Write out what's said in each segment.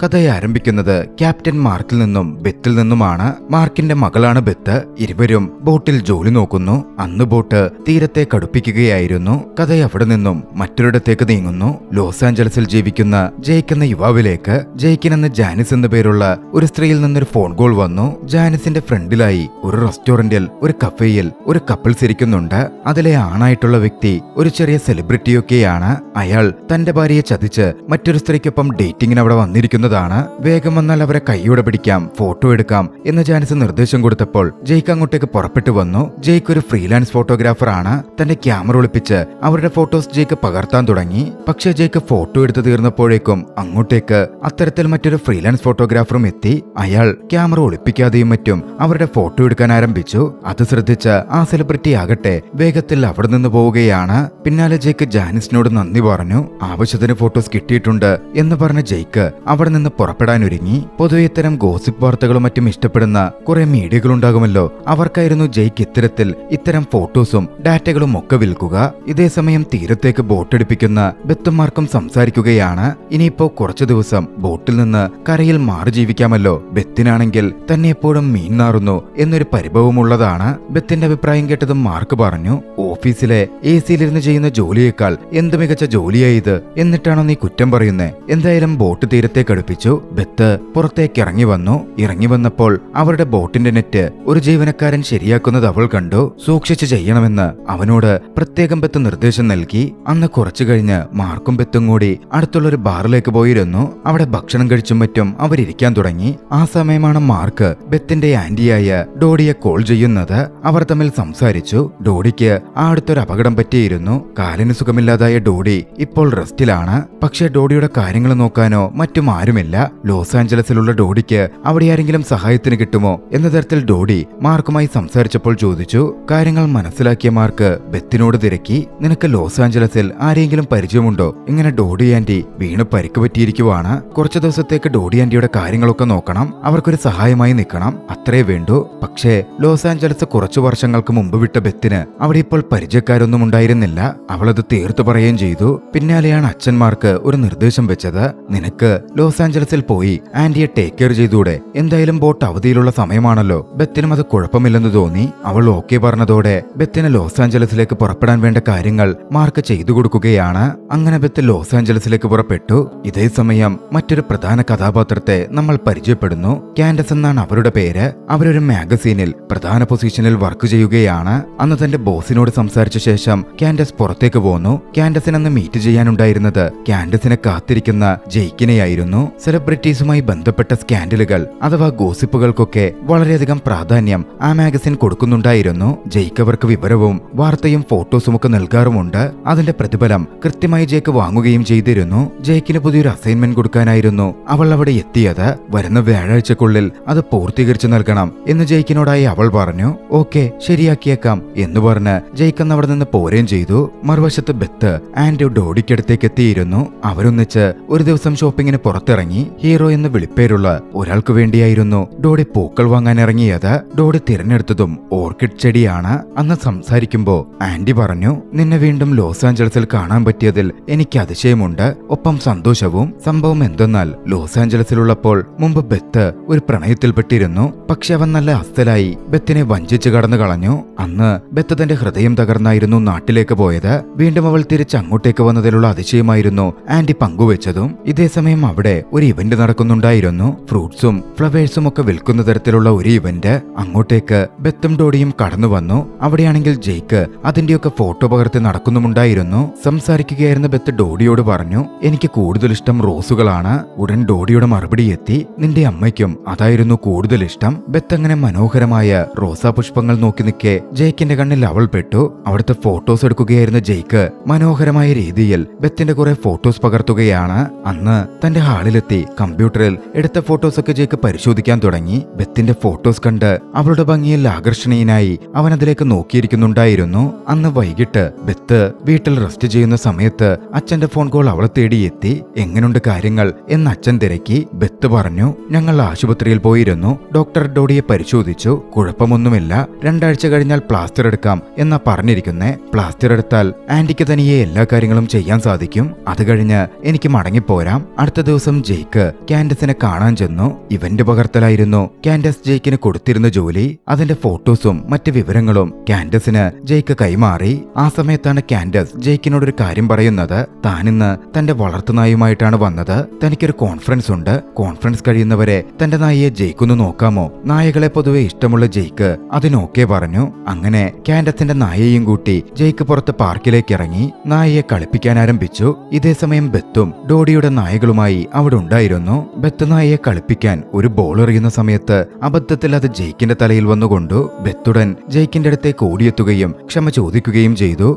കഥയെ ആരംഭിക്കുന്നത് ക്യാപ്റ്റൻ മാർക്കിൽ നിന്നും ബെത്തിൽ നിന്നുമാണ്. മാർക്കിന്റെ മകളാണ് ബെത്ത്. ഇരുവരും ബോട്ടിൽ ജോലി നോക്കുന്നു. അന്ന് ബോട്ട് തീരത്തെ കടുപ്പിക്കുകയായിരുന്നു. കഥ അവിടെ നിന്നും മറ്റൊരിടത്തേക്ക് നീങ്ങുന്നു. ലോസ് ആഞ്ചലസിൽ ജീവിക്കുന്ന ജെയ്ക്ക് എന്ന യുവാവിലേക്ക് ജെയ്ക്കിനെന്ന് ജാനിസ് എന്ന പേരുള്ള ഒരു സ്ത്രീയിൽ നിന്നൊരു ഫോൺ കോൾ വന്നു. ജാനിസിന്റെ ഫ്രണ്ടിലായി ഒരു റെസ്റ്റോറന്റിൽ ഒരു കഫേയിൽ ഒരു കപ്പിൾസ് ഇരിക്കുന്നുണ്ട്. അതിലെ ആണായിട്ടുള്ള വ്യക്തി ഒരു ചെറിയ സെലിബ്രിറ്റിയൊക്കെയാണ്. അയാൾ തന്റെ ഭാര്യയെ ചതിച്ച് മറ്റൊരു സ്ത്രീക്കൊപ്പം ഡേറ്റിംഗിന് അവിടെ വന്നിരിക്കുന്നതാണ്. വേഗം വന്നാൽ അവരെ കൈയോടെ പിടിക്കാം, ഫോട്ടോ എടുക്കാം എന്ന് ജാനിസ് നിർദ്ദേശം കൊടുത്തപ്പോൾ ജെയ്ക്ക് അങ്ങോട്ടേക്ക് പുറപ്പെട്ടു വന്നു. ജെയ്ക്ക് ഒരു ഫ്രീലാൻസ് ഫോട്ടോഗ്രാഫർ ആണ്. തന്റെ ക്യാമറ ഒളിപ്പിച്ച് അവരുടെ ഫോട്ടോസ് ജെയ്ക്ക് പകർത്താൻ തുടങ്ങി. പക്ഷേ ജെയ്ക്ക് ഫോട്ടോ എടുത്തു തീർന്നപ്പോഴേക്കും അങ്ങോട്ടേക്ക് അത്തരത്തിൽ മറ്റൊരു ഫ്രീലാൻസ് ഫോട്ടോഗ്രാഫറും എത്തി. അയാൾ ക്യാമറ ഒളിപ്പിക്കാതെയും മറ്റും അവരുടെ ഫോട്ടോ എടുക്കാൻ ആരംഭിച്ചു. അത് ശ്രദ്ധിച്ച ആ സെലിബ്രിറ്റി ആകട്ടെ വേഗത്തിൽ അവിടെ നിന്ന് പോവുകയാണ്. പിന്നാലെ ജെയ്ക്ക് ജാനിസിനോട് നന്ദി പറഞ്ഞു. ആവശ്യത്തിന് ഫോട്ടോസ് കിട്ടിയിട്ടുണ്ട് എന്ന് പറഞ്ഞ ജെയ്ക്ക് അവിടെ നിന്ന് പുറപ്പെടാനൊരുങ്ങി. പൊതുവെ ഇത്തരം ഗോസിപ്പ് വാർത്തകളും മറ്റും ഇഷ്ടപ്പെടുന്ന കുറെ മീഡിയകളുണ്ടാകുമല്ലോ. അവർക്കായിരുന്നു ജെയ്ക്ക് ഇത്തരം ഫോട്ടോസും ഡാറ്റകളും ഒക്കെ വിൽക്കുക. ഇതേസമയം തീരത്തേക്ക് ബോട്ടടിപ്പിക്കുന്ന ബെത്തുമാർക്കും സംസാരിക്കുകയാണ്. ഇനിയിപ്പോ കുറച്ചു ദിവസം ബോട്ടിൽ നിന്ന് കരയിൽ മാറി ജീവിക്കാമല്ലോ. ബെത്തിനാണെങ്കിൽ തന്നെ എപ്പോഴും മീൻ നാറുന്നു എന്നൊരു പരിഭവമുള്ളതാണ്. ബെത്തിന്റെ അഭിപ്രായം കേട്ടതും മാർക്ക് പറഞ്ഞു, ഓഫീസിലെ AC-ലിരുന്ന് ചെയ്യുന്ന ജോലിയേക്കാൾ എന്ത് മികച്ച ജോലിയായത്, എന്നിട്ടാണോ നീ കുറ്റം പറയുന്നേ? എന്തായാലും ബോട്ട് തീരത്തേക്ക് അടുപ്പിച്ചു. ബെത്ത് പുറത്തേക്ക് ഇറങ്ങി വന്നു. ഇറങ്ങി വന്നപ്പോൾ അവരുടെ ബോട്ടിന്റെ നെറ്റ് ഒരു ജീവനക്കാരൻ ശരിയാക്കുന്നത് അവൾ കണ്ടു. സൂക്ഷിച്ചു ചെയ്യണമെന്ന് അവനോട് പ്രത്യേകം ബെത്ത് നിർദ്ദേശം നൽകി. അന്ന് കുറച്ചു കഴിഞ്ഞ് മാർക്കും ബെത്തും കൂടി അടുത്തുള്ളൊരു ബാറിലേക്ക് പോയിരുന്നു. അവിടെ ഭക്ഷണം കഴിച്ചും മറ്റും അവരിയ്ക്കാൻ തുടങ്ങി. ആ സമയമാണ് മാർക്ക് ബെത്തിന്റെ ആന്റിയായ ഡോഡിയെ കോൾ ചെയ്യുന്നത്. അവർ തമ്മിൽ സംസാരിച്ചു. ഡോഡിക്ക് ആ അടുത്തൊരു അപകടം പറ്റിയിരുന്നു. കാലിന് സുഖമില്ലാതായ ഡോഡി ഇപ്പോൾ റെസ്റ്റിലാണ്. പക്ഷേ ഡോഡിയുടെ കാര്യങ്ങൾ നോക്കാനോ മറ്റും ആരുമില്ല. ലോസ് ആഞ്ചലസിലുള്ള ഡോഡിക്ക് അവിടെ ആരെങ്കിലും സഹായത്തിന് കിട്ടുമോ എന്ന തരത്തിൽ ഡോഡി മാർക്കുമായി സംസാരിച്ചപ്പോൾ ചോദിച്ചു. കാര്യങ്ങൾ മനസ്സിലാക്കിയ മാർക്ക് ബെത്തിനോട് തിരക്കി, നിനക്ക് ലോസ് ആഞ്ചലസിൽ ആരെങ്കിലും പരിചയമുണ്ടോ? ഇങ്ങനെ ഡോഡി ആന്റി വീണ് പരിക്ക് പറ്റിയിരിക്കുവാണ്. കുറച്ചു ദിവസത്തേക്ക് ഡോഡി ആന്റിയുടെ കാര്യങ്ങളൊക്കെ നോക്കണം. അവർക്കൊരു സഹായമായി നിൽക്കണം, അത്രേ വേണ്ടൂ. പക്ഷേ ലോസ് ആഞ്ചലസ് കുറച്ചു വർഷങ്ങൾക്ക് മുമ്പ് വിട്ട ബെത്തിന് അവിടെ ഇപ്പോൾ പരിചയക്കാരൊന്നും ഉണ്ടായിരുന്നില്ല. അവളത് തീർത്തു പറയുകയും ചെയ്തു. പിന്നാലെയാണ് അച്ഛന്മാർക്ക് ഒരു നിർദ്ദേശം വെച്ചത്. നിനക്ക് ലോസ് ആഞ്ചലസിൽ പോയി ആന്റിയെ ടേക്ക് കെയർ ചെയ്തൂടെ? എന്തായാലും ബോട്ട് അവധിയിലുള്ള സമയമാണല്ലോ. ബെത്തിനും അത് കുഴപ്പമില്ലെന്ന് തോന്നി. അവൾ ഓക്കെ പറഞ്ഞതോടെ ബെത്തിന് ലോസ് ആഞ്ചലസിലേക്ക് പുറപ്പെടാൻ വേണ്ട കാര്യങ്ങൾ മാർക്ക് ചെയ്തു കൊടുക്കുകയാണ്. അങ്ങനെ ബെത്ത് ലോസ് ആഞ്ചലസിലേക്ക് പുറപ്പെട്ടു. ഇതേ സമയം മറ്റൊരു പ്രധാന കഥാപാത്രത്തെ നമ്മൾ പരിചയപ്പെടുന്നു. കാൻഡസ് എന്നാണ് അവരുടെ പേര്. അവരൊരു മാഗസീനിൽ പ്രധാന പൊസിഷനിൽ വർക്ക് ചെയ്യുകയാണ്. അന്ന് തന്റെ ബോസിനോട് സംസാരിച്ച ശേഷം കാൻഡസ് പുറത്തേക്ക് പോന്നു. കാൻഡസിനന്ന് മീറ്റ് ചെയ്യാനുണ്ടായിരുന്നത് കാൻഡസിനെ കാത്തിരിക്കുന്ന ജെയ്ക്കിനെയായിരുന്നു. സെലിബ്രിറ്റീസുമായി ബന്ധപ്പെട്ട സ്കാൻഡലുകൾ അഥവാ ഗോസിപ്പുകൾക്കൊക്കെ വളരെയധികം പ്രാധാന്യം ആ മാഗസിൻ കൊടുക്കുന്നുണ്ടായിരുന്നു. ജെയ്ക്ക് അവർക്ക് വിവരവും വാർത്തയും ഫോട്ടോസും ഒക്കെ നൽകാറുമുണ്ട്. അതിന്റെ പ്രതിഫലം കൃത്യമായി ജെയ്ക്ക് വാങ്ങുകയും ചെയ്തിരുന്നു. ജെയ്ക്കിന് പുതിയൊരു അസൈൻമെന്റ് കൊടുക്കാനായിരുന്നു അവൾ അവിടെ എത്തിയത്. വരുന്ന വ്യാഴാഴ്ചക്കുള്ളിൽ അത് പൂർത്തീകരിച്ചു നൽകണം എന്ന് ജെയ്ക്കിനോടായി അവൾ പറഞ്ഞു. ഓക്കെ, ശരിയാക്കിയേക്കാം എന്ന് പറഞ്ഞ് ജെയ്ക്ക് അവിടെ നിന്ന് പോരുകയും ചെയ്തു. മറുവശത്ത് ബെത്ത് ആൻഡ് ഡോഡിക്കടുത്തേക്ക് എത്തിയിരുന്നു. അവരൊന്നിച്ച് ഒരു ദിവസം ഷോപ്പിങ്ങിന് പുറത്തിറങ്ങി. ഹീറോ എന്ന് വിളിപ്പേരുള്ള ഒരാൾക്ക് വേണ്ടിയായിരുന്നു ഡോഡി പൂക്കൾ വാങ്ങാൻ ഇറങ്ങിയത്. ഡോഡി തിരഞ്ഞെടുത്തതും ഓർക്കിഡ് ചെടിയാണ്. അന്ന് സംസാരിക്കുമ്പോ ആന്റി പറഞ്ഞു, നിന്നെ വീണ്ടും ലോസ് ആഞ്ചലസിൽ കാണാൻ പറ്റിയതിൽ എനിക്ക് അതിശയമുണ്ട്, ഒപ്പം സന്തോഷവും. സംഭവം എന്തെന്നാൽ ലോസ് ആഞ്ചലസിലുള്ളപ്പോൾ മുമ്പ് ബെത്ത് ഒരു പ്രണയത്തിൽപ്പെട്ടിരുന്നു. പക്ഷെ അവൻ നല്ല അസ്തലായി ബെത്തിനെ വഞ്ചിച്ച് കടന്നു കളഞ്ഞു. അന്ന് ബെത്ത് തന്റെ ഹൃദയം തകർന്നായിരുന്നു നാട്ടിലേക്ക് പോയത്. വീണ്ടും അവൾ തിരിച്ച് അങ്ങോട്ടേക്ക് വന്നതിലുള്ള അതിശയമായിരുന്നു ആന്റി പങ്കുവെച്ചതും. ഇതേസമയം അവിടെ ഒരു ഇവന്റ് നടക്കുന്നുണ്ടായിരുന്നു. ഫ്രൂട്ട്സും ഫ്ലവേഴ്സും ഒക്കെ വിൽക്കുന്ന തരത്തിലുള്ള ഒരു ഇവന്റ്. അങ്ങോട്ടേക്ക് ബെത്തും ഡോഡിയും കടന്നു വന്നു. അവിടെയാണെങ്കിൽ ജെയ്ക്ക് അതിന്റെയൊക്കെ ഫോട്ടോ പകർത്തി നടക്കുന്നുമുണ്ടായിരുന്നു. സംസാരിക്കുകയായിരുന്ന ബെത്ത് ഡോഡിയോട് പറഞ്ഞു, എനിക്ക് കൂടുതൽ ഇഷ്ടം റോസുകളാണ്. ഉടൻ ഡോഡിയുടെ മറുപടി എത്തി, നിന്റെ അമ്മയ്ക്കും അതായിരുന്നു കൂടുതൽ ഇഷ്ടം. ബെത്ത് അങ്ങനെ മനോഹരമായ റോസാ പുഷ്പങ്ങൾ നോക്കി നിൽക്കെ ജെയ്ക്കിന്റെ കണ്ണിൽ അവൾ പെട്ടു. അവിടുത്തെ ഫോട്ടോസ് എടുക്കുകയായിരുന്ന ജെയ്ക്ക് മനോഹരമായ രീതിയിൽ ബെത്തിന്റെ കുറെ ഫോട്ടോസ് പകർത്തുകയാണ്. അന്ന് തന്റെ ഹാളിലെത്തി കമ്പ്യൂട്ടറിൽ എടുത്ത ഫോട്ടോസൊക്കെ ജെയ്ക്ക് പരിശോധിക്കാൻ തുടങ്ങി. ബെത്തിന്റെ ഫോട്ടോസ് കണ്ട് അവളുടെ ഭംഗിയിൽ ആകർഷണീയനായി അവൻ അതിലേക്ക് നോക്കിയിരിക്കുന്നുണ്ടായിരുന്നു. അന്ന് വൈകിട്ട് ബെത്ത് വീട്ടിൽ റെസ്റ്റ് ചെയ്യുന്ന സമയത്ത് അച്ഛന്റെ ഫോൺ കോൾ അവളെ തേടിയെത്തി. എങ്ങനെയുണ്ട് കാര്യങ്ങൾ എന്ന് അച്ഛൻ തിരക്കി. ബെത്ത് പറഞ്ഞു, ഞങ്ങൾ ആശുപത്രിയിൽ പോയിരുന്നു. ഡോക്ടർ ഡോഡിയെ പരിശോധിച്ചു. കുഴപ്പമൊന്നുമില്ല. 2 ആഴ്ച കഴിഞ്ഞാൽ പ്ലാസ്റ്റർ എടുക്കാം എന്നാ പറഞ്ഞിരിക്കുന്നേ. പ്ലാസ്റ്റർ എടുത്താൽ ആന്റിക്ക് തനിയെ എല്ലാ കാര്യങ്ങളും ചെയ്യാൻ സാധിക്കും. അത് കഴിഞ്ഞ് എനിക്ക് മടങ്ങിപ്പോരാം. അടുത്ത ദിവസം ജെയ്ക്ക് കാൻഡസിനെ കാണാൻ ചെന്നു. ഇവന്റ് പകർത്തലായിരുന്നു കാൻഡസ് ജെയ്ക്കിന് കൊടുത്തിരുന്ന ജോലി. അതിന്റെ ഫോട്ടോസും മറ്റ് വിവരങ്ങളും കാൻഡസിന് ജെയ്ക്ക് കൈമാറി. ആ സമയത്താണ് കാൻഡസ് ജെയ്ക്കിനോടൊരു കാര്യം പറയുന്നത്. താനിന്ന് തന്റെ വളർത്തുനായുമായിട്ടാണ് വന്നത്. തനിക്കൊരു കോൺഫറൻസ് ഉണ്ട്. കോൺഫറൻസ് കഴിയുന്നവരെ തന്റെ നായയെ ജെയ്ക്കൊന്ന് നോക്കാമോ? നായകളെ പൊതുവെ ഇഷ്ടമുള്ള ജെയ്ക്ക് അതിനോക്കെ പറഞ്ഞു. അങ്ങനെ കാൻഡസിന്റെ നായയെയും കൂട്ടി ജെയ്ക്ക് പുറത്ത് പാർക്കിലേക്ക് ഇറങ്ങി നായയെ കളിപ്പിക്കാൻ ആരംഭിച്ചു. ഇതേസമയം ബെത്തും ഡോഡിയുടെ നായകളുമായി അവിടെ ഉണ്ടായിരുന്നു. ബെത്ത് നായയെ കളിപ്പിക്കാൻ ഒരു ബോൾ എറിയുന്ന സമയത്ത് അബദ്ധത്തിൽ അത് ജെയ്ക്കിന്റെ തലയിൽ വന്നുകൊണ്ടു. ബെത്തുടൻ ജെയ്ക്കിന്റെ അടുത്തേക്ക് ഓടിയെത്തുകയും ക്ഷമ ചോദിക്കുകയും ചെയ്തു.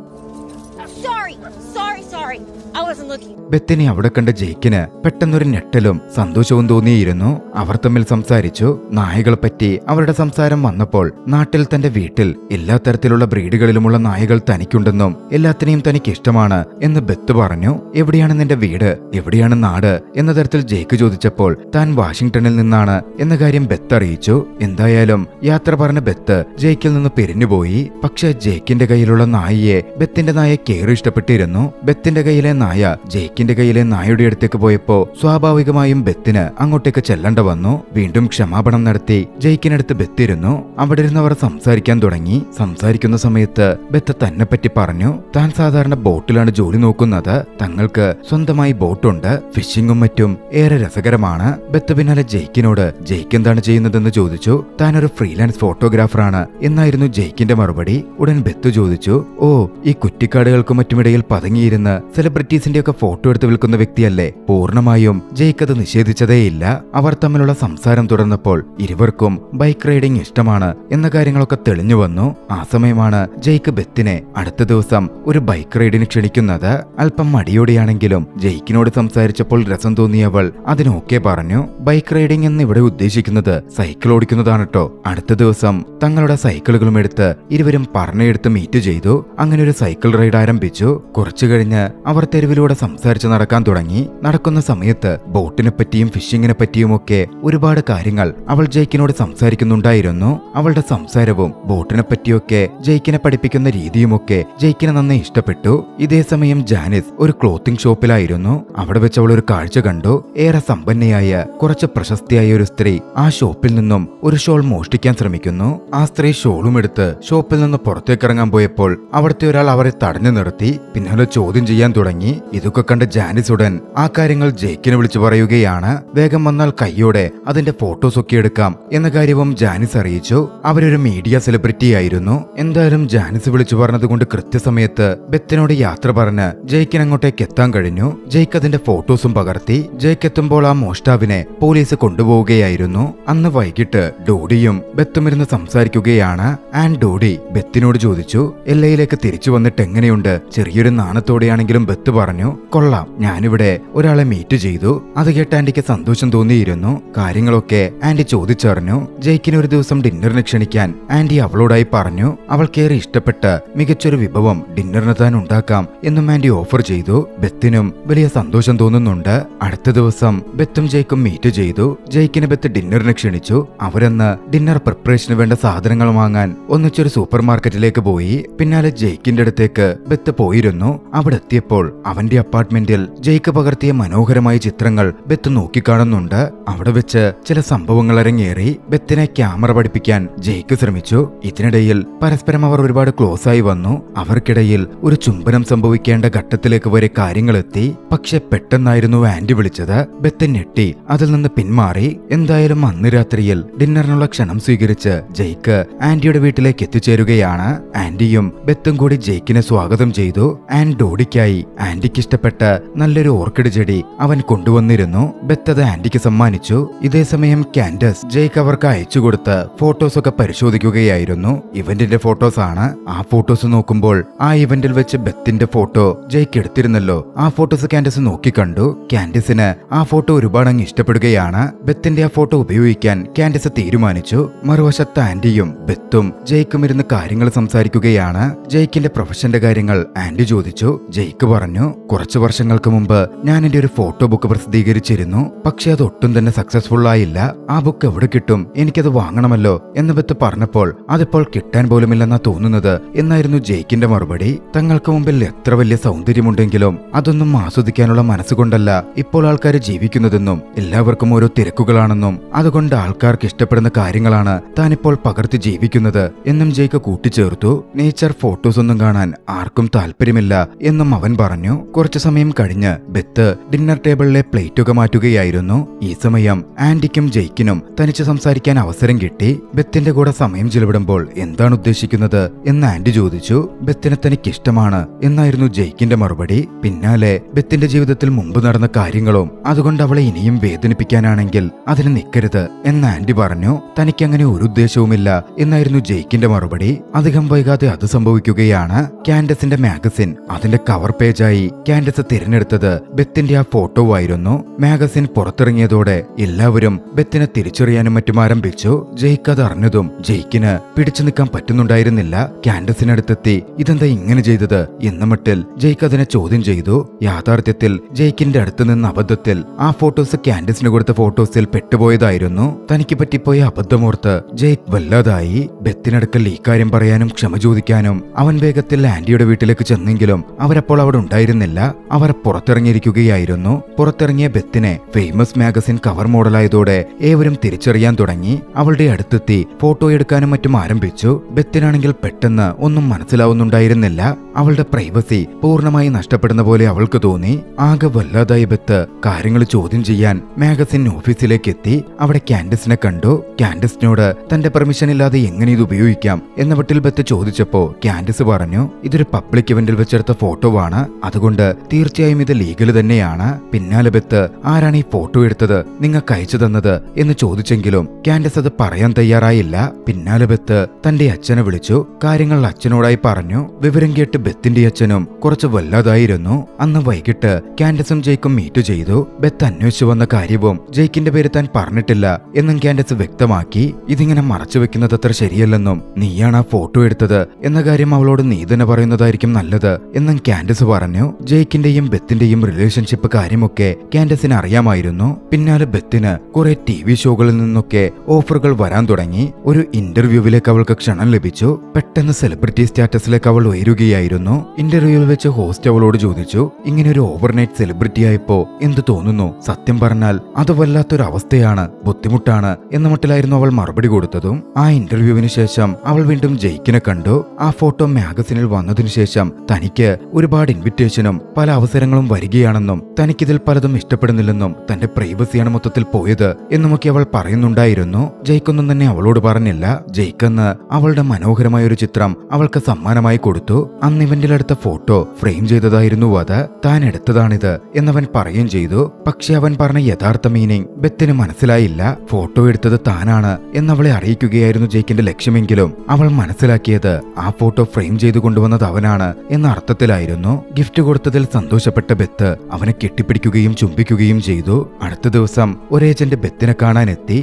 ബെത്തിനെ അവിടെ കണ്ട ജെയ്ക്കിന് പെട്ടെന്നൊരു ഞെട്ടലും സന്തോഷവും തോന്നിയിരുന്നു. അവർ തമ്മിൽ സംസാരിച്ചു. നായകളെ പറ്റി അവരുടെ സംസാരം വന്നപ്പോൾ നാട്ടിൽ തന്റെ വീട്ടിൽ എല്ലാ തരത്തിലുള്ള ബ്രീഡുകളിലുമുള്ള നായകൾ തനിക്കുണ്ടെന്നും എല്ലാത്തിനെയും തനിക്ക് ഇഷ്ടമാണ് എന്ന് ബെത്ത് പറഞ്ഞു. എവിടെയാണ് നിന്റെ വീട്, എവിടെയാണ് നാട് എന്ന തരത്തിൽ ജെയ്ക്ക് ചോദിച്ചപ്പോൾ താൻ വാഷിംഗ്ടണിൽ നിന്നാണ് എന്ന കാര്യം ബെത്ത് അറിയിച്ചു. എന്തായാലും യാത്ര പറഞ്ഞ ബെത്ത് ജെയ്ക്കിൽ നിന്ന് പിരിഞ്ഞുപോയി. പക്ഷെ ജെയ്ക്കിന്റെ കയ്യിലുള്ള നായയെ ബെത്തിന്റെ നായ കേറി ഇഷ്ടപ്പെട്ടിരുന്നു. ബെത്തിന്റെ കയ്യിലെ നായ ജെയ്ക്കിന്റെ കയ്യിലെ നായയുടെ അടുത്തേക്ക് പോയപ്പോ സ്വാഭാവികമായും ബെത്തിന് അങ്ങോട്ടേക്ക് ചെല്ലണ്ട വന്നു. വീണ്ടും ക്ഷമാപണം നടത്തി ജെയ്ക്കിനടുത്ത് ബെത്തിരുന്നു. അവിടെ ഇരുന്നവർ സംസാരിക്കാൻ തുടങ്ങി. സംസാരിക്കുന്ന സമയത്ത് ബെത്ത് തന്നെ പറ്റി പറഞ്ഞു. താൻ സാധാരണ ബോട്ടിലാണ് ജോലി നോക്കുന്നത്. തങ്ങൾക്ക് സ്വന്തമായി ബോട്ടുണ്ട്. ഫിഷിംഗും മറ്റും ഏറെ രസകരമാണ്. ബെത്ത് പിന്നാലെ ജെയ്ക്കിനോട് ജെയ്ക്ക് എന്താണ് ചെയ്യുന്നതെന്ന് ചോദിച്ചു. താനൊരു ഫ്രീലാൻസ് ഫോട്ടോഗ്രാഫറാണ് എന്നായിരുന്നു ജെയ്ക്കിന്റെ മറുപടി. ഉടൻ ബെത്ത് ചോദിച്ചു, ഓ, ഈ കുറ്റിക്കാടുകൾക്കും മറ്റുമിടയിൽ പതുങ്ങിയിരുന്ന് സെലിബ്രിറ്റീസിന്റെ ഒക്കെ ഫോട്ടോ എടുത്ത് വിൽക്കുന്ന വ്യക്തിയല്ലേ? പൂർണ്ണമായും ജെയ്ക്ക് അത് നിഷേധിച്ചതേയില്ല. അവർ തമ്മിലുള്ള സംസാരം തുടർന്നപ്പോൾ ഇരുവർക്കും ബൈക്ക് റൈഡിംഗ് ഇഷ്ടമാണ് എന്ന കാര്യങ്ങളൊക്കെ തെളിഞ്ഞു വന്നു. ആ സമയമാണ് ജെയ്ക്ക് ബെത്തിനെ അടുത്ത ദിവസം ഒരു ബൈക്ക് റൈഡിന് ക്ഷണിക്കുന്നത്. അല്പം മടിയോടെയാണെങ്കിലും ജെയ്ക്കിനോട് സംസാരിച്ചപ്പോൾ രസം തോന്നിയവൾ അതിനൊക്കെ പറഞ്ഞു. ബൈക്ക് റൈഡിംഗ് എന്ന് ഇവിടെ ഉദ്ദേശിക്കുന്നത് സൈക്കിൾ ഓടിക്കുന്നതാണ് കേട്ടോ. അടുത്ത ദിവസം തങ്ങളുടെ സൈക്കിളുകളും എടുത്ത് ഇരുവരും പറഞ്ഞെടുത്ത് മീറ്റ് ചെയ്തു. അങ്ങനെ ഒരു സൈക്കിൾ റൈഡ് ആരംഭിച്ചു. കുറച്ചു കഴിഞ്ഞ് അവർ തെരുവിലൂടെ സംസാരിച്ച് നടക്കാൻ തുടങ്ങി. നടക്കുന്ന സമയത്ത് ബോട്ടിനെ പറ്റിയും ഫിഷിങ്ങിനെ പറ്റിയുമൊക്കെ ഒരുപാട് കാര്യങ്ങൾ അവൾ ജെയ്ക്കിനോട് സംസാരിക്കുന്നുണ്ടായിരുന്നു. അവളുടെ സംസാരവും ബോട്ടിനെ പറ്റിയൊക്കെ ജെയ്ക്കിനെ പഠിപ്പിക്കുന്ന രീതിയുമൊക്കെ ജെയ്ക്കിനെ നന്നായി ഇഷ്ടപ്പെട്ടു. ഇതേസമയം ജാനിസ് ഒരു ക്ലോത്തിംഗ് ഷോപ്പിലായിരുന്നു. അവിടെ വെച്ച് അവൾ ഒരു കാഴ്ച കണ്ടു. ഏറെ സമ്പന്നയായ കുറച്ച് പ്രശസ്തിയായ ഒരു സ്ത്രീ ആ ഷോപ്പിൽ നിന്നും ഒരു ഷോൾ മോഷ്ടിക്കാൻ ശ്രമിക്കുന്നു. ആ സ്ത്രീ ഷോളും എടുത്ത് ഷോപ്പിൽ നിന്ന് പുറത്തേക്ക് ഇറങ്ങാൻ പോയപ്പോൾ അവിടുത്തെ ഒരാൾ അവരെ തടഞ്ഞു നിർത്തി. പിന്നാലെ ചോദ്യം ചെയ്യാൻ തുടങ്ങി. ഇതൊക്കെ കണ്ട ജാനിസ് ഉടൻ ആ കാര്യങ്ങൾ ജെയ്ക്കിനെ വിളിച്ചു പറയുകയാണ്. വേഗം വന്നാൽ കയ്യോടെ അതിന്റെ ഫോട്ടോസ് ഒക്കെ എടുക്കാം എന്ന കാര്യവും ജാനിസ് അറിയിച്ചു. അവരൊരു മീഡിയ സെലിബ്രിറ്റി ആയിരുന്നു. എന്തായാലും ജാനിസ് വിളിച്ചു പറഞ്ഞത് കൊണ്ട് കൃത്യസമയത്ത് ബെത്തിനോട് യാത്ര പറഞ്ഞ് ജെയ്ക്കിന് അങ്ങോട്ടേക്ക് എത്താൻ കഴിഞ്ഞു. ജെയ്ക്ക് അതിന്റെ ഫോട്ടോസും പകർത്തി. ജെയ്ക്ക് എത്തുമ്പോൾ ആ മോഷ്ടാവിനെ പോലീസ് കൊണ്ടുപോവുകയായിരുന്നു. അന്ന് വൈകിട്ട് ഡോഡിയും ബെത്തും ഇരുന്ന് സംസാരിക്കുകയാണ്. ആൻഡ് ഡോഡി ബെത്തിനോട് ചോദിച്ചു, എല്ലയിലേക്ക് തിരിച്ചു വന്നിട്ട് എങ്ങനെയുണ്ട്? ചെറിയൊരു നാണത്തോടെയാണെങ്കിലും ബെത്ത് പറഞ്ഞു, കൊള്ളാം, ഞാനിവിടെ ഒരാളെ മീറ്റ് ചെയ്തു. അത് കേട്ട് ആന്റിക്ക് സന്തോഷം തോന്നിയിരുന്നു. കാര്യങ്ങളൊക്കെ ആന്റി ചോദിച്ചറിഞ്ഞു. ജെയ്ക്കിന് ഒരു ദിവസം ഡിന്നറിന് ക്ഷണിക്കാൻ ആന്റി അവളോടായി പറഞ്ഞു. അവൾക്കേറെ ഇഷ്ടപ്പെട്ട മികച്ചൊരു വിഭവം ഡിന്നറിന് താൻ ഉണ്ടാക്കാം എന്നും ആന്റി ഓഫർ ചെയ്തു. ബെത്തിനും വലിയ സന്തോഷം തോന്നുന്നുണ്ട്. അടുത്ത ദിവസം ബെത്തും ജെയ്ക്കും മീറ്റ് ചെയ്തു. ജെയ്ക്കിന് ബെത്ത് ഡിന്നറിന് ക്ഷണിച്ചു. അവരന്ന് ഡിന്നർ പ്രിപ്പറേഷന് വേണ്ട സാധനങ്ങൾ വാങ്ങാൻ ഒന്നിച്ചൊരു സൂപ്പർ മാർക്കറ്റിലേക്ക് പോയി. പിന്നാലെ ജെയ്ക്കിന്റെ അടുത്തേക്ക് ബെത്ത് പോയിരുന്നു. അവിടെ എത്തിയപ്പോൾ അവന്റെ അപ്പാർട്ട്മെന്റിൽ ജെയ്ക്ക് പകർത്തിയ മനോഹരമായ ചിത്രങ്ങൾ ബെത്ത് നോക്കിക്കാണുന്നുണ്ട്. അവിടെ വെച്ച് ചില സംഭവങ്ങൾ അരങ്ങേറി. ബെത്തിനെ ക്യാമറ പഠിപ്പിക്കാൻ ജെയ്ക്ക് ശ്രമിച്ചു. ഇതിനിടയിൽ പരസ്പരം അവർ ഒരുപാട് ക്ലോസ് ആയി വന്നു. അവർക്കിടയിൽ ഒരു ചുംബനം സംഭവിക്കേണ്ട ഘട്ടത്തിലേക്ക് വരെ കാര്യങ്ങൾ എത്തി. പക്ഷെ പെട്ടെന്നായിരുന്നു ആന്റി വിളിച്ചത്. ബെത്ത് ഞെട്ടി അതിൽ നിന്ന് പിന്മാറി. എന്തായാലും അന്ന് രാത്രിയിൽ ഡിന്നറിനുള്ള ക്ഷണം സ്വീകരിച്ച് ജെയ്ക്ക് ആന്റിയുടെ വീട്ടിലേക്ക് എത്തിച്ചേരുകയാണ്. ആന്റിയും ബെത്തും കൂടി ജെയ്ക്കിനെ സ്വാഗതം ചെയ്തു. ആൻഡ് ഡോഡിക്കായി ആന്റിക്ക് ഇഷ്ടപ്പെട്ട നല്ലൊരു ഓർക്കിഡ് ചെടി അവൻ കൊണ്ടുവന്നിരുന്നു. ബെത്ത് അത് ആന്റിക്ക് സമ്മാനിച്ചു. ഇതേസമയം കാൻഡസ് ജെയ്ക്ക് അവർക്ക് അയച്ചു കൊടുത്ത് ഫോട്ടോസ് ഒക്കെ പരിശോധിക്കുകയായിരുന്നു. ഇവന്റിന്റെ ഫോട്ടോസ് ആണ്. ആ ഫോട്ടോസ് നോക്കുമ്പോൾ ആ ഇവന്റിൽ വെച്ച് ബെത്തിന്റെ ഫോട്ടോ ജെയ്ക്ക് എടുത്തിരുന്നല്ലോ. ആ ഫോട്ടോസ് കാൻഡസ് നോക്കിക്കണ്ടു. കാൻഡസിന് ആ ഫോട്ടോ ഒരുപാട് അങ്ങ് ഇഷ്ടപ്പെടുകയാണ്. ബെത്തിന്റെ ആ ഫോട്ടോ ഉപയോഗിക്കാൻ കാൻഡസ് തീരുമാനിച്ചു. മറുവശത്ത് ആന്റിയും ബെത്തും ജെയ്ക്കും ഇരുന്ന് കാര്യങ്ങൾ സംസാരിക്കുകയാണ്. ജെയ്ക്കിന്റെ പ്രൊഫഷന്റെ കാര്യങ്ങൾ ആന്റി ചോദിച്ചു. ജെയ്ക്ക് ജെയ്ക്ക് പറഞ്ഞു, കുറച്ചു വർഷങ്ങൾക്ക് മുമ്പ് ഞാൻ എന്റെ ഒരു ഫോട്ടോ ബുക്ക് പ്രസിദ്ധീകരിച്ചിരുന്നു. പക്ഷെ അത് ഒട്ടും തന്നെ സക്സസ്ഫുൾ ആയില്ല. ആ ബുക്ക് എവിടെ കിട്ടും? എനിക്കത് വാങ്ങണമല്ലോ എന്ന് ബെത്ത് പറഞ്ഞപ്പോൾ അതിപ്പോൾ കിട്ടാൻ പോലുമില്ലെന്നാ തോന്നുന്നത് എന്നായിരുന്നു ജെയ്ക്കിന്റെ മറുപടി. തങ്ങൾക്ക് മുമ്പിൽ എത്ര വലിയ സൗന്ദര്യമുണ്ടെങ്കിലും അതൊന്നും ആസ്വദിക്കാനുള്ള മനസ്സുകൊണ്ടല്ല ഇപ്പോൾ ആൾക്കാർ ജീവിക്കുന്നതെന്നും എല്ലാവർക്കും ഓരോ തിരക്കുകളാണെന്നും അതുകൊണ്ട് ആൾക്കാർക്ക് ഇഷ്ടപ്പെടുന്ന കാര്യങ്ങളാണ് താനിപ്പോൾ പകർത്തി ജീവിക്കുന്നത് എന്നും ജെയ്ക്ക് കൂട്ടിച്ചേർത്തു. നേച്ചർ ഫോട്ടോസ് ഒന്നും കാണാൻ ആർക്കും താല്പര്യമില്ല എന്നും അവൻ പറഞ്ഞു. കുറച്ചു സമയം കഴിഞ്ഞ് ബെത്ത് ഡിന്നർ ടേബിളിലെ പ്ലേറ്റൊക്കെ മാറ്റുകയായിരുന്നു. ഈ സമയം ആന്റിക്കും ജെയ്ക്കിനും തനിച്ച് സംസാരിക്കാൻ അവസരം കിട്ടി. ബെത്തിന്റെ കൂടെ സമയം ചിലവിടുമ്പോൾ എന്താണ് ഉദ്ദേശിക്കുന്നത് എന്ന് ആന്റി ചോദിച്ചു. ബെത്തിനെ തനിക്കിഷ്ടമാണ് എന്നായിരുന്നു ജെയ്ക്കിന്റെ മറുപടി. പിന്നാലെ ബെത്തിന്റെ ജീവിതത്തിൽ മുമ്പ് നടന്ന കാര്യങ്ങളും അതുകൊണ്ട് അവളെ ഇനിയും വേദനിപ്പിക്കാനാണെങ്കിൽ അതിന് നിൽക്കരുത് എന്ന് ആന്റി പറഞ്ഞു. തനിക്കങ്ങനെ ഒരു ഉദ്ദേശവുമില്ല എന്നായിരുന്നു ജെയ്ക്കിന്റെ മറുപടി. അധികം വൈകാതെ അത് സംഭവിക്കുകയാണ്. കാൻഡസിന്റെ മാഗസിൻ അതിന്റെ കവർ പേജായി കാൻഡസ് തിരഞ്ഞെടുത്തത് ബെത്തിന്റെ ആ ഫോട്ടോ ആയിരുന്നു. മാഗസിൻ പുറത്തിറങ്ങിയതോടെ എല്ലാവരും ബെത്തിനെ തിരിച്ചറിയാനും മറ്റും ആരംഭിച്ചു. ജെയ്ക്ക് അത് അറിഞ്ഞതും ജെയ്ക്കിന് പിടിച്ചു നിൽക്കാൻ പറ്റുന്നുണ്ടായിരുന്നില്ല. കാൻഡസിനടുത്തെത്തി ഇതെന്താ ഇങ്ങനെ ചെയ്തത് എന്ന മട്ടിൽ ജെയ്ക്ക് അതിനെ ചോദ്യം ചെയ്തു. യാഥാർത്ഥ്യത്തിൽ ജെയ്ക്കിന്റെ അടുത്ത് നിന്ന് അബദ്ധത്തിൽ ആ ഫോട്ടോസ് കാൻഡസിന് കൊടുത്ത ഫോട്ടോസിൽ പെട്ടുപോയതായിരുന്നു. തനിക്ക് പറ്റിപ്പോയ അബദ്ധമോർത്ത് ജെയ്ക്ക് വല്ലാതായി. ബെത്തിനടുക്കൽ ഈ കാര്യം പറയാനും ക്ഷമ ചോദിക്കാനും അവൻ വേഗത്തിൽ ആന്റിയുടെ വീട്ടിലേക്ക് ചെന്നെങ്കിലും അവരപ്പോൾ അവിടെ ഉണ്ടായിരുന്നില്ല. അവർ പുറത്തിറങ്ങിയിരിക്കുകയായിരുന്നു. പുറത്തിറങ്ങിയ ബെത്തിനെ ഫേമസ് മാഗസിൻ കവർ മോഡലായതോടെ ഏവരും തിരിച്ചറിയാൻ തുടങ്ങി. അവളുടെ അടുത്തെത്തി ഫോട്ടോ എടുക്കാനും മറ്റും ആരംഭിച്ചു. ബെത്തിനാണെങ്കിൽ പെട്ടെന്ന് ഒന്നും മനസ്സിലാവുന്നുണ്ടായിരുന്നില്ല. അവളുടെ പ്രൈവസി പൂർണ്ണമായി നഷ്ടപ്പെടുന്ന പോലെ അവൾക്ക് തോന്നി. ആകെ വല്ലാതായി ബെത്ത് കാര്യങ്ങൾ ചോദ്യം ചെയ്യാൻ മാഗസിൻ ഓഫീസിലേക്ക് എത്തി. അവിടെ കാൻഡസിനെ കണ്ടു. കാൻഡസിനോട് തന്റെ പെർമിഷൻ ഇല്ലാതെ എങ്ങനെ ഇത് ഉപയോഗിക്കാം എന്ന മട്ടിൽ ബെത്ത് ചോദിച്ചപ്പോ കാൻഡസ് പറഞ്ഞു, ഇതൊരു പബ്ലിക് ഇവന്റിൽ വെച്ചെടുത്ത ഫോട്ടോ ആണ്, അതുകൊണ്ട് തീർച്ചയായും ഇത് ലീഗൽ തന്നെയാണ്. പിന്നാലെ ബെത്ത് ആരാണ് ഈ ഫോട്ടോ എടുത്തത്, നിങ്ങൾക്ക് അയച്ചു തന്നത് എന്ന് ചോദിച്ചെങ്കിലും കാൻഡസ് അത് പറയാൻ തയ്യാറായില്ല. പിന്നാലെ ബെത്ത് തന്റെ അച്ഛനെ വിളിച്ചു. കാര്യങ്ങൾ അച്ഛനോടായി പറഞ്ഞു. വിവരം കേട്ട് ബെത്തിന്റെ അച്ഛനും കുറച്ച് വല്ലാതായിരുന്നു. അന്ന് വൈകിട്ട് കാൻഡസും ജെയ്ക്കും മീറ്റ് ചെയ്തു. ബെത്ത് അന്വേഷിച്ചു വന്ന കാര്യവും ജെയ്ക്കിന്റെ പേര് താൻ പറഞ്ഞിട്ടില്ല എന്നും കാൻഡസ് വ്യക്തമാക്കി. ഇതിങ്ങനെ മറച്ചു വെക്കുന്നത് അത്ര ശരിയല്ലെന്നും നീയാണ് ആ ഫോട്ടോ എടുത്തത് എന്ന കാര്യം അവളോട് നീ തന്നെ പറയുന്നതായിരിക്കും നല്ലത് എന്നും കാൻഡസ് പറഞ്ഞു. ജെയ്ക്കിന്റെയും ബെത്തിന്റെയും റിലേഷൻഷിപ്പ് കാര്യമൊക്കെ കാൻഡസിന് അറിയാമായിരുന്നു. പിന്നാലെ ബെത്തിന് കുറെ TV ഷോകളിൽ നിന്നൊക്കെ ഓഫറുകൾ വരാൻ തുടങ്ങി. ഒരു ഇന്റർവ്യൂവിലേക്ക് അവൾക്ക് ക്ഷണം ലഭിച്ചു. പെട്ടെന്ന് സെലിബ്രിറ്റി സ്റ്റാറ്റസിലേക്ക് അവൾ ഉയരുകയായിരുന്നു. ഇന്റർവ്യൂവിൽ വെച്ച് ഹോസ്റ്റ് അവളോട് ചോദിച്ചു, ഇങ്ങനെ ഒരു ഓവർനൈറ്റ് സെലിബ്രിറ്റി ആയപ്പോ എന്ത് തോന്നുന്നു? സത്യം പറഞ്ഞാൽ അത് വല്ലാത്തൊരു അവസ്ഥയാണ്, ബുദ്ധിമുട്ടാണ് എന്ന മട്ടിലായിരുന്നു അവൾ മറുപടി കൊടുത്തതും. ആ ഇന്റർവ്യൂവിന് ശേഷം അവൾ വീണ്ടും ജെയ്ക്കിനെ കണ്ടു. ആ ഫോട്ടോ മാഗസിനിൽ വന്നതിനു ശേഷം തനിക്ക് ഒരുപാട് ഇൻവിറ്റേഷനും പല അവസരങ്ങളും വരികയാണെന്നും തനിക്കിതിൽ പലതും ഇഷ്ടപ്പെടുന്നില്ലെന്നും തന്റെ പ്രൈവസിയാണ് മൊത്തത്തിൽ പോയത് എന്നുമൊക്കെ അവൾ പറയുന്നുണ്ടായിരുന്നു. ജെയ്ക്കൊന്നും തന്നെ അവളോട് പറഞ്ഞില്ല. ജെയ്ക്കെന്ന് അവളുടെ മനോഹരമായ ഒരു ചിത്രം അവൾക്ക് സമ്മാനമായി കൊടുത്തു. അന്ന് ഇവന്റിലെടുത്ത ഫോട്ടോ ഫ്രെയിം ചെയ്തതായിരുന്നു അത്. താൻ എടുത്തതാണിത് എന്നവൻ പറയുകയും ചെയ്തു. പക്ഷെ അവൻ പറഞ്ഞ യഥാർത്ഥ മീനിങ് ബെത്തിന് മനസ്സിലായില്ല. ഫോട്ടോ എടുത്തത് താനാണ് എന്നവളെ അറിയിക്കുകയായിരുന്നു ജെയ്ക്കിന്റെ ലക്ഷ്യമെങ്കിലും അവൾ മനസ്സിലാക്കിയത് ആ ഫോട്ടോ ഫ്രെയിം ചെയ്തു കൊണ്ടുവന്നത് അവനാണ് എന്ന അർത്ഥത്തിലായിരുന്നു. ഗിഫ്റ്റ് കൊടുത്തതിൽ സന്തോഷപ്പെട്ട ബെത്ത് അവനെ കെട്ടിപ്പിടിക്കുകയും ചുംബിക്കുകയും ചെയ്തു. അടുത്ത ദിവസം ഒരു ഏജന്റ് ബെത്തിനെ കാണാനെത്തി.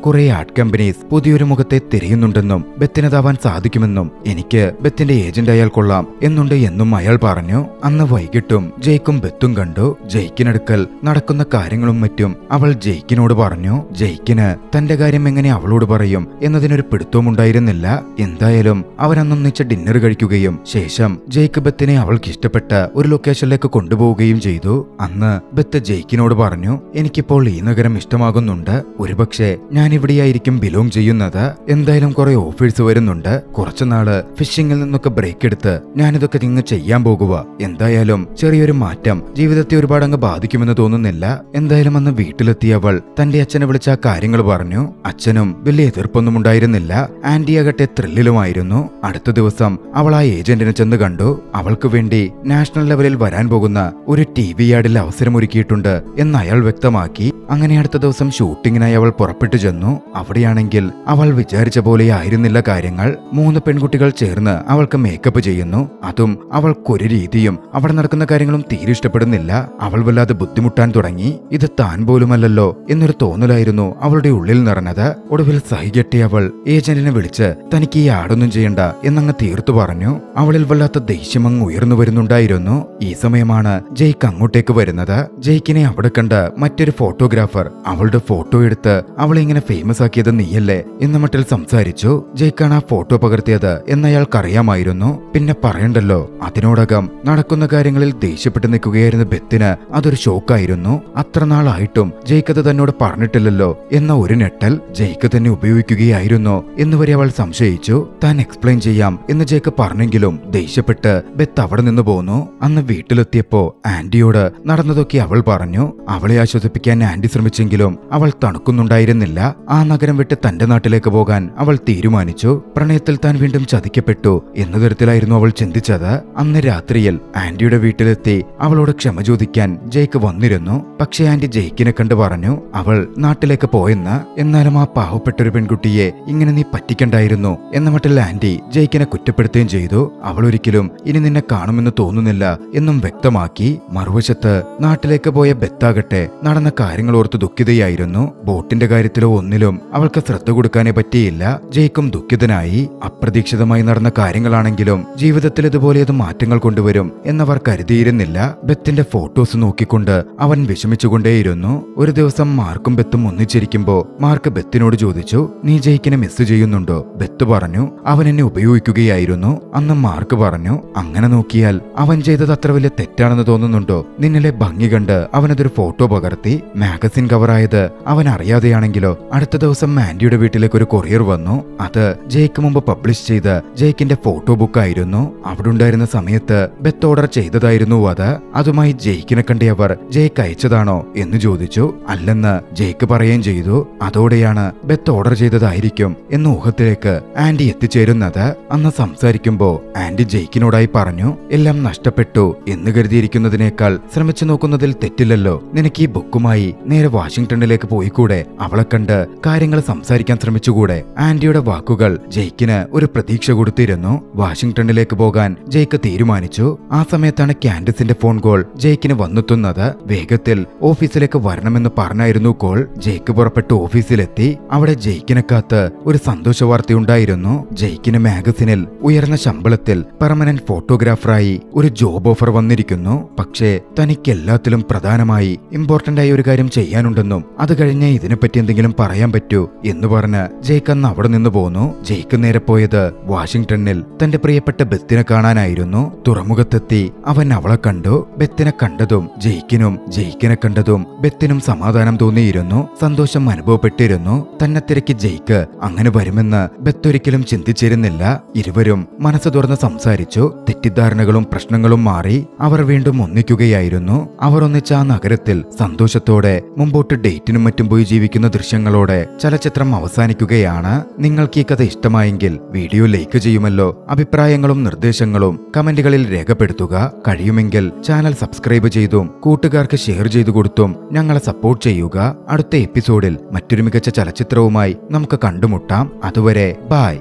കുറെ ആർട്ട് കമ്പനീസ് പുതിയൊരു മുഖത്തെ തിരയുന്നുണ്ടെന്നും ബെത്തിനതാവാൻ സാധിക്കുമെന്നും എനിക്ക് ബെത്തിന്റെ ഏജന്റ് അയാൾ കൊള്ളാം എന്നുണ്ട് എന്നും അയാൾ പറഞ്ഞു. അന്ന് വൈകിട്ടും ജെയ്ക്കും ബെത്തും കണ്ടു. ജെയ്ക്കിനടുക്കൽ നടക്കുന്ന കാര്യങ്ങളും മറ്റും അവൾ ജെയ്ക്കിനോട് പറഞ്ഞു. ജെയ്ക്കിന് തന്റെ കാര്യം എങ്ങനെ അവളോട് പറയും എന്നതിനൊരു പിടുത്തവും ഉണ്ടായിരുന്നില്ല. എന്തായാലും അവരന്നൊന്നിച്ച് ഡിന്നർ കഴിക്കുകയും ശേഷം ജെയ്ക്ക് ബെത്തിനെ അവൾക്ക് ഇഷ്ടപ്പെട്ട ഒരു ലൊക്കേഷനിലേക്ക് കൊണ്ടുപോവുകയും ചെയ്തു. അന്ന് ബെത്ത് ജെയ്ക്കിനോട് പറഞ്ഞു, എനിക്കിപ്പോൾ ഈ നഗരം ഇഷ്ടമാകുന്നുണ്ട്. ഒരുപക്ഷെ ഞാൻ ഇവിടെയായിരിക്കും ബിലോങ് ചെയ്യുന്നത്. എന്തായാലും കുറെ ഓഫേഴ്സ് വരുന്നുണ്ട്. കുറച്ചുനാള് ഫിഷിംഗിൽ നിന്നൊക്കെ ബ്രേക്ക് എടുത്ത് ഞാനിതൊക്കെ ഇങ്ങ് ചെയ്യാൻ പോകുക. എന്തായാലും ചെറിയൊരു മാറ്റം ജീവിതത്തെ ഒരുപാട് അങ്ങ് ബാധിക്കുമെന്ന് തോന്നുന്നില്ല. എന്തായാലും അന്ന് വീട്ടിലെത്തിയ അവൾ തന്റെ അച്ഛനെ വിളിച്ച ആ കാര്യങ്ങൾ പറഞ്ഞു. അച്ഛനും വലിയ എതിർപ്പൊന്നും ഉണ്ടായിരുന്നില്ല. ആന്റിയാകട്ടെ ത്രില്ലിലുമായിരുന്നു. അടുത്ത ദിവസം അവൾ ആ ഏജന്റിനെ ചെന്ന് കണ്ടു. അവൾക്ക് വേണ്ടി നാഷണൽ ലെവലിൽ വരാൻ പോകുന്ന ഒരു TV യാർഡിൽ അവസരമൊരുക്കിയിട്ടുണ്ട് എന്ന് അയാൾ വ്യക്തമാക്കി. അങ്ങനെ അടുത്ത ദിവസം ഷൂട്ടിങ്ങിനായി അവൾ പുറപ്പെട്ടു ചെന്നു. അവിടെയാണെങ്കിൽ അവൾ വിചാരിച്ച പോലെ ആയിരുന്നില്ല കാര്യങ്ങൾ. 3 പെൺകുട്ടികൾ ചേർന്ന് അവൾക്ക് മേക്കപ്പ് ചെയ്യുന്നു. അതും അവൾക്കൊരു രീതിയും അവിടെ നടക്കുന്ന കാര്യങ്ങളും തീരെ ഇഷ്ടപ്പെടുന്നില്ല. അവൾ വല്ലാതെ ബുദ്ധിമുട്ടാൻ തുടങ്ങി. ഇത് താൻ പോലുമല്ലല്ലോ എന്നൊരു തോന്നലായിരുന്നു അവളുടെ ഉള്ളിൽ നിറഞ്ഞത്. ഒടുവിൽ സഹികെട്ടി അവൾ ഏജന്റിനെ വിളിച്ച് തനിക്ക് ഈ ആടൊന്നും ചെയ്യണ്ട എന്നങ്ങ് തീർത്തു പറഞ്ഞു. അവളിൽ വല്ലാത്ത ദേഷ്യമങ്ങ് ഉയർന്നു വരുന്നുണ്ടായിരുന്നു. ഈ സമയമാണ് ജയ്ക്ക് അങ്ങോട്ടേക്ക് വരുന്നത്. ജയ്ക്കിനെ അവിടെ കണ്ട മറ്റൊരു ഫോട്ടോഗ്രാഫർ അവളുടെ ഫോട്ടോ എടുത്ത് അവളെ ഇങ്ങനെ ഫേമസ് ആക്കിയത് നീയല്ലേ എന്ന മട്ടിൽ സംസാരിച്ചു. ജയ്ക്കാണ് ആ ഫോട്ടോ പകർത്തിയത് എന്നയാൾക്കറിയാമായിരുന്നു. പിന്നെ പറയണ്ടല്ലോ, അതിനോടകം നടക്കുന്ന കാര്യങ്ങളിൽ ദേഷ്യപ്പെട്ട് നിൽക്കുകയായിരുന്ന ബെത്തിന് അതൊരു ഷോക്കായിരുന്നു. അത്ര നാളായിട്ടും ജയ്ക്ക് അത് തന്നോട് പറഞ്ഞിട്ടില്ലല്ലോ എന്ന ഒരു ഞെട്ടൽ ജയ്ക്ക് തന്നെ ഉപയോഗിക്കുകയായിരുന്നോ എന്നുവരെ അവൾ സംശയിച്ചു. താൻ എക്സ്പ്ലെയിൻ ചെയ്യാം എന്ന് ജയ്ക്ക് പറഞ്ഞെങ്കിലും ദേഷ്യപ്പെട്ട് ബെത്ത് അവിടെ നിന്ന് പോന്നു. അന്ന് വീട്ടിലെത്തിയപ്പോ ആന്റിയോട് നടന്നതൊക്കെ അവൾ പറഞ്ഞു. അവളെ ആശ്വസിപ്പിക്കാൻ ആന്റി ശ്രമിച്ചെങ്കിലും അവൾ തണുക്കുന്നുണ്ടായിരുന്നില്ല. ആ നഗരം വിട്ട് തന്റെ നാട്ടിലേക്ക് പോകാൻ അവൾ തീരുമാനിച്ചു. പ്രണയത്തിൽ താൻ വീണ്ടും ചതിക്കപ്പെട്ടു എന്ന തരത്തിലായിരുന്നു അവൾ ചിന്തിച്ചത്. അന്ന് രാത്രിയിൽ ആന്റിയുടെ വീട്ടിലെത്തി അവളോട് ക്ഷമ ചോദിക്കാൻ ജയ്ക്ക് വന്നിരുന്നു. പക്ഷെ ആന്റി ജയ്ക്കിനെ കണ്ടു പറഞ്ഞു അവൾ നാട്ടിലേക്ക് പോയെന്ന്. എന്നാലും ആ പാവപ്പെട്ടൊരു പെൺകുട്ടിയെ ഇങ്ങനെ നീ പറ്റിക്കണ്ടായിരുന്നു എന്ന മട്ടിൽ ആന്റി ജയ്ക്കിനെ കുറ്റപ്പെടുത്തുകയും ചെയ്തു. അവൾ ഒരിക്കലും ഇനി നിന്നെ കാണുമെന്ന് തോന്നുന്നില്ല എന്നും വ്യക്തമാക്കി. മറുവശത്ത് നാട്ടിലേക്ക് പോയ ബെത്താകട്ടെ നടന്ന കാര്യങ്ങൾ ഓർത്ത് ദുഃഖിതയായിരുന്നു. ബോട്ടിന്റെ കാര്യത്തിലോ ഒന്നിലും അവൾക്ക് ശ്രദ്ധ കൊടുക്കാനേ പറ്റിയില്ല. ജയ്ക്കും ദുഃഖിതനായി. അപ്രതീക്ഷിതമായി നടന്ന കാര്യങ്ങളാണെങ്കിലും ജീവിതത്തിൽ ഇതുപോലെയത് മാറ്റങ്ങൾ കൊണ്ടുവരും എന്നവർ കരുതിയിരുന്നില്ല. ബെത്തിന്റെ ഫോട്ടോസ് നോക്കിക്കൊണ്ട് അവൻ വിഷമിച്ചുകൊണ്ടേയിരുന്നു. ഒരു ദിവസം മാർക്കും ബെത്തും ഒന്നിച്ചിരിക്കുമ്പോ മാർക്ക് ബെത്തിനോട് ചോദിച്ചു, നീ ജയ്ക്കിനെ മിസ് ചെയ്യുന്നുണ്ടോ? ബെത്ത് പറഞ്ഞു, അവൻ എന്നെ ഉപയോഗിക്കുകയായിരുന്നു. അന്ന് മാർക്ക് പറഞ്ഞു, അങ്ങനെ നോക്കിയാൽ അവൻ ചെയ്തത് അത്ര വലിയ തെറ്റാണെന്ന് തോന്നുന്നുണ്ടോ? നിന്നിലെ ഭംഗി കണ്ട് അവനതൊരു ഫോട്ടോ പകർത്തി. മാഗസിൻ കവറായത് അവൻ അറിയാതെയാണെങ്കിലോ? അടുത്ത ദിവസം ആന്റിയുടെ വീട്ടിലേക്ക് ഒരു കൊറിയർ വന്നു. അത് ജയ്ക്ക് മുമ്പ് പബ്ലിഷ് ചെയ്ത ജയ്ക്കിന്റെ ഫോട്ടോ ബുക്ക് ആയിരുന്നു. അവിടെ ഉണ്ടായിരുന്ന സമയത്ത് ബെത്ത് ഓർഡർ ചെയ്തതായിരുന്നു അത്. അതുമായി ജയ്ക്കിനെ കണ്ടിയവർ ജയ്ക്ക് അയച്ചതാണോ എന്ന് ചോദിച്ചു. അല്ലെന്ന് ജയ്ക്ക് പറയുകയും ചെയ്തു. അതോടെയാണ് ബെത്ത് ഓർഡർ ചെയ്തതായിരിക്കും എന്ന ഊഹത്തിലേക്ക് ആന്റി എത്തിച്ചേരുന്നത്. അന്ന് സംസാരിക്കുമ്പോ ആന്റി ജയ്ക്കിനോടായി പറഞ്ഞു, എല്ലാം നഷ്ടപ്പെട്ടു എന്ന് കരുതിയിരിക്കുന്നതിനേക്കാൾ ശ്രമിച്ചു നോക്കുന്നതിൽ തെറ്റില്ലല്ലോ. നിനക്ക് ഈ ബുക്കുമായി നേരെ വാഷിംഗ്ടണിലേക്ക് പോയിക്കൂടെ? അവളെ കണ്ട് കാര്യങ്ങൾ സംസാരിക്കാൻ ശ്രമിച്ചുകൂടെ? ആന്റിയുടെ വാക്കുകൾ ജയ്ക്കിന് ഒരു പ്രതീക്ഷ കൊടുത്തിരുന്നു. വാഷിംഗ്ടണിലേക്ക് പോകാൻ ജയ്ക്ക് തീരുമാനിച്ചു. ആ സമയത്താണ് കാൻഡിസിന്റെ ഫോൺ കോൾ ജയ്ക്കിന് വന്നെത്തുന്നത്. വേഗത്തിൽ ഓഫീസിലേക്ക് വരണമെന്ന് പറഞ്ഞായിരുന്നു കോൾ. ജയ്ക്ക് പുറപ്പെട്ട് ഓഫീസിലെത്തി. അവിടെ ജയ്ക്കിനെ കാത്ത് ഒരു സന്തോഷ വാർത്തയുണ്ടായിരുന്നു. ജയ്ക്കിന് മാഗസിനിൽ ഉയർന്ന ശമ്പളത്തിൽ പെർമനന്റ് ഫോട്ടോഗ്രാഫറായി ഒരു ജോബ് ഓഫർ വന്നിരിക്കുന്നു. പക്ഷേ തനിക്ക് എല്ലാത്തിലും പ്രധാനമായി ഇമ്പോർട്ടന്റ് ആയ ഒരു കാര്യം ചെയ്യാനുണ്ടെന്നും അത് കഴിഞ്ഞ് ഇതിനെപ്പറ്റി എന്തെങ്കിലും പറയാൻ പറ്റൂ എന്ന് പറഞ്ഞ് ജയ്ക്ക് അന്ന് അവിടെ നിന്ന് പോന്നു. ജയ്ക്ക് നേരെ പോയത് വാഷിംഗ്ടണിൽ തന്റെ പ്രിയപ്പെട്ട ബെത്തിനെ കാണാനായിരുന്നു. തുറമുഖത്തെത്തി അവൻ അവളെ കണ്ടു. ബെത്തിനെ കണ്ടതും ജയ്ക്കിനെ കണ്ടതും ബെത്തിനും സമാധാനം തോന്നിയിരുന്നു. സന്തോഷം അനുഭവപ്പെട്ടിരുന്നു. തന്നെ തിരക്കി ജയ്ക്ക് അങ്ങനെ വരുമെന്ന് ബെത്ത് ഒരിക്കലും ചിന്തിച്ചിരുന്നില്ല. ഇരുവരും മനസ്സ് തുറന്ന് സംസാരിച്ചു. തെറ്റിദ്ധാരണകളും പ്രശ്നങ്ങളും മാറി അവർ വീണ്ടും ഒന്നിക്കുകയായിരുന്നു. അവർ ഒന്നിച്ച ആ നഗരത്തിൽ സന്തോഷത്തോടെ മുമ്പോട്ട് ഡേറ്റിനും മറ്റും പോയി ജീവിക്കുന്ന ദൃശ്യങ്ങളോടെ ചലച്ചിത്രം അവസാനിക്കുകയാണ്. നിങ്ങൾക്ക് ഈ കഥ ഇഷ്ടമായെങ്കിൽ വീഡിയോ ലൈക്ക് ചെയ്യുമല്ലോ. അഭിപ്രായങ്ങളും നിർദ്ദേശങ്ങളും കമന്റുകളിൽ രേഖപ്പെടുത്തുക. കഴിയുമെങ്കിൽ ചാനൽ സബ്സ്ക്രൈബ് ചെയ്തും കൂട്ടുകാർക്ക് ഷെയർ ചെയ്തു കൊടുത്തും ഞങ്ങളെ സപ്പോർട്ട് ചെയ്യുക. അടുത്ത എപ്പിസോഡിൽ മറ്റൊരു മികച്ച ചലച്ചിത്രവുമായി നമുക്ക് കണ്ടുമുട്ടാം. അതുവരെ ബൈ.